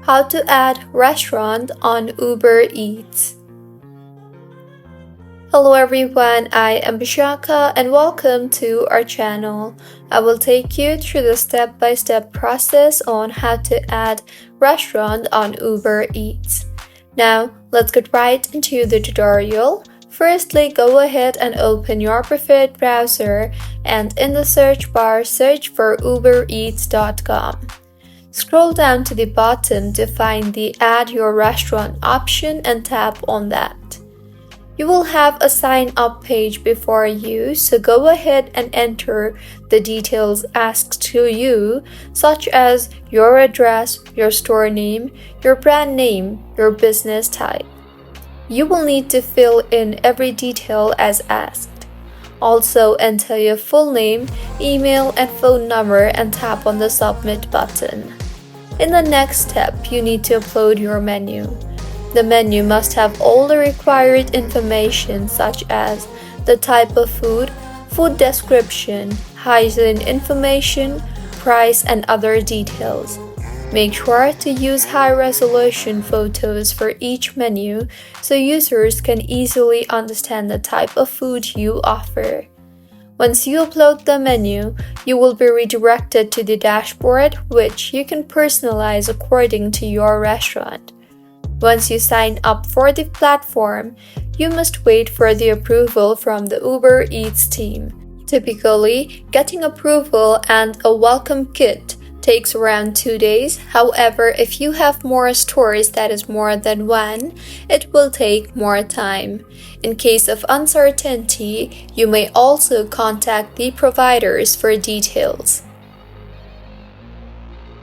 How to add restaurant on Uber Eats. Hello everyone, I am Bishaka and welcome to our channel. I will take you through the step-by-step process on how to add restaurant on Uber Eats. Now, let's get right into the tutorial. Firstly, go ahead and open your preferred browser and in the search bar, search for ubereats.com. Scroll down to the bottom to find the Add Your Restaurant option and tap on that. You will have a sign up page before you, so go ahead and enter the details asked to you, such as your address, your store name, your brand name, your business type. You will need to fill in every detail as asked. Also, enter your full name, email, and phone number and tap on the Submit button. In the next step, you need to upload your menu. The menu must have all the required information such as the type of food, food description, hygiene information, price, and other details. Make sure to use high-resolution photos for each menu so users can easily understand the type of food you offer. Once you upload the menu, you will be redirected to the dashboard, which you can personalize according to your restaurant. Once you sign up for the platform, you must wait for the approval from the Uber Eats team. Typically, getting approval and a welcome kit takes around 2 days. However, if you have more stores that is more than one, it will take more time. In case of uncertainty, you may also contact the providers for details.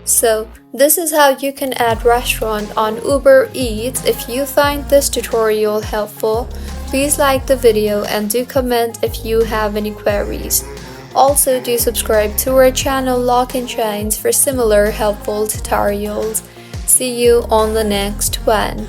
So, this is how you can add restaurant on Uber Eats. If you find this tutorial helpful, please like the video and do comment if you have any queries. Also, do subscribe to our channel Lock and Shines for similar helpful tutorials. See you on the next one.